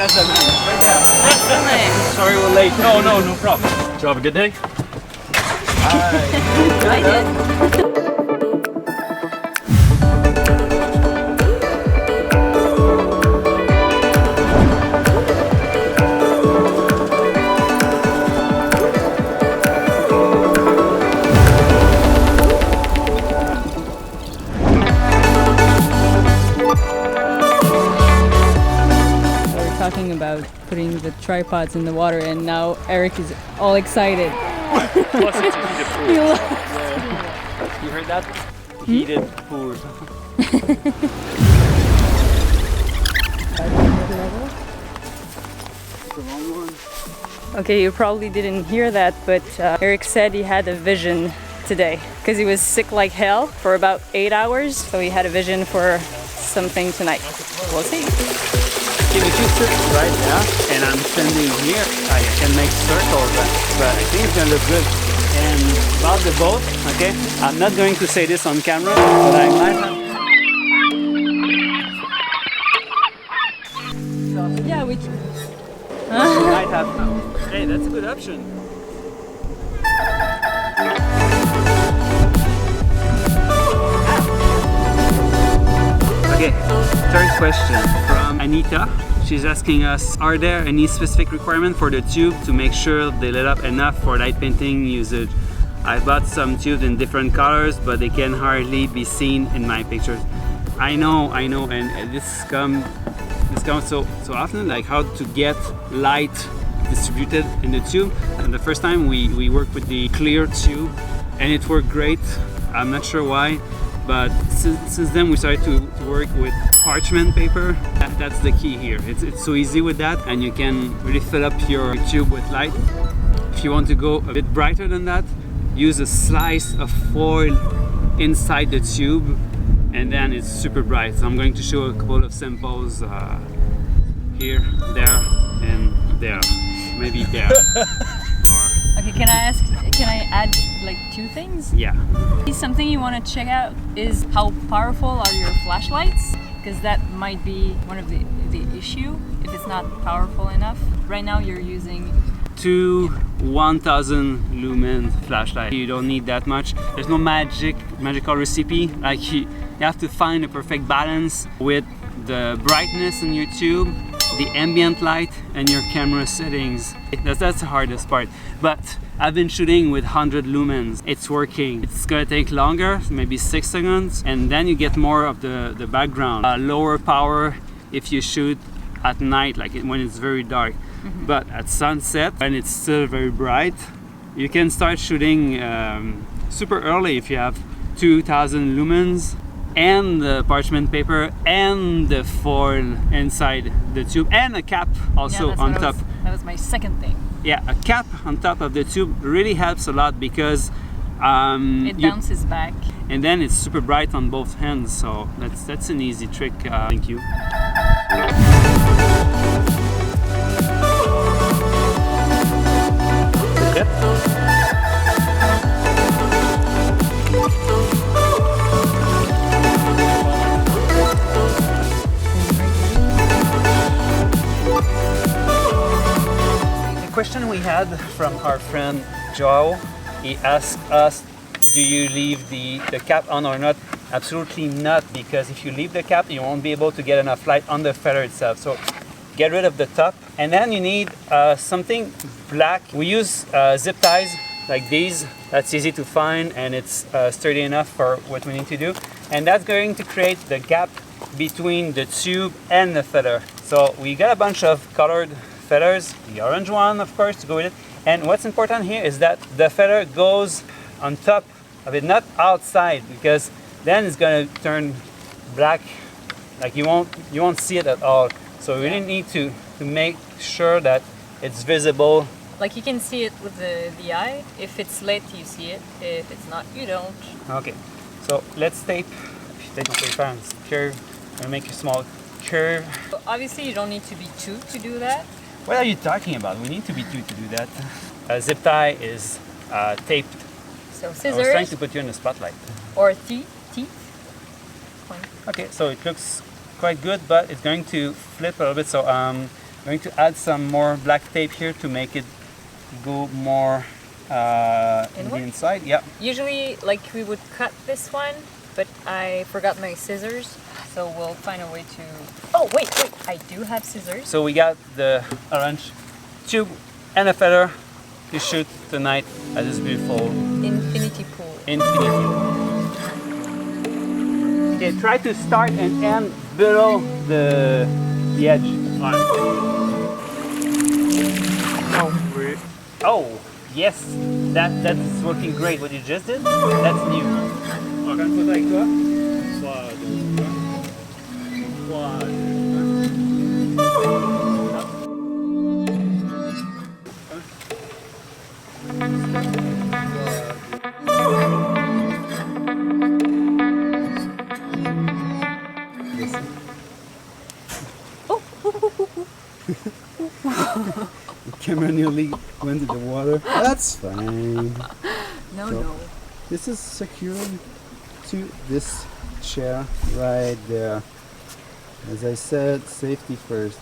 That's the name. Right there. That's the name. Sorry we're late. No problem. Did you have a good day? I did. Talking about putting the tripods in the water, and now Eric is all excited. Plus it's a heated pool. He loves You heard that? Heated pool. Okay, you probably didn't hear that, but Eric said he had a vision today because he was sick like hell for about 8 hours, so he had a vision for something tonight. We'll see. If you sit right there and I'm standing here, I can make circles, but I think it's gonna look good. And about the boat, okay, I'm not going to say this on camera, but I might have. Yeah, we Might have. Hey, that's a good option. Okay, third question from Anita. She's asking us, are there any specific requirement for the tube to make sure they lit up enough for light painting usage? I bought some tubes in different colors, but they can hardly be seen in my pictures. I know, and this comes so often, like how to get light distributed in the tube. And the first time we worked with the clear tube, and it worked great. I'm not sure why. But since then we started to work with parchment paper. That's the key here. It's so easy with that, and you can really fill up your tube with light. If you want to go a bit brighter than that, use a slice of foil inside the tube, and then it's super bright. So I'm going to show a couple of samples here, there, and there. Maybe there. Okay, can I add like 2 things? Yeah. Something you want to check out is how powerful are your flashlights, because that might be one of the issue if it's not powerful enough. Right now you're using 2 1000 lumen flashlight. You don't need that much. There's no magical recipe. Like you have to find a perfect balance with the brightness in your tube, the ambient light, and your camera settings. That's the hardest part. But I've been shooting with 100 lumens. It's working. It's gonna take longer, maybe 6 seconds, and then you get more of the background. Lower power if you shoot at night, like when it's very dark. Mm-hmm. But at sunset, when it's still very bright, you can start shooting super early if you have 2000 lumens and the parchment paper and the foil inside the tube and a cap also on top. That was my second thing. Yeah, a cap on top of the tube really helps a lot because it bounces back, and then it's super bright on both hands. So that's an easy trick. Thank you. Question we had from our friend Joao. He asked us, do you leave the cap on or not? Absolutely not, because if you leave the cap, you won't be able to get enough light on the feather itself. So get rid of the top, and then you need something black. We use zip ties like these. That's easy to find, and it's sturdy enough for what we need to do. And that's going to create the gap between the tube and the feather. So we got a bunch of colored feathers, the orange one of course to go with it, and what's important here is that the feather goes on top of it, not outside, because then it's going to turn black, like you won't see it at all. So we really need to make sure that it's visible. Like you can see it with the eye. If it's lit, you see it. If it's not, you don't. Okay, so let's tape. Take the paper and curve and make a small curve. Obviously you don't need to be 2 to do that. What are you talking about? We need to be 2 to do that. A zip tie is taped. So scissors. I was trying to put you in the spotlight. Or teeth. Okay, so it looks quite good, but it's going to flip a little bit. So Going to add some more black tape here to make it go more in the inside. Yeah. Usually, like, we would cut this one, but I forgot my scissors, so we'll find a way to... Oh, wait, I do have scissors. So we got the orange tube and a feather to shoot tonight at this beautiful Infinity pool. Okay, try to start and end below the edge. Oh, yes, that's working great. What you just did, that's new. Photo avec toi. 3, The camera nearly went in the water. That's fine. No. This is secured to this chair right there. As I said, safety first.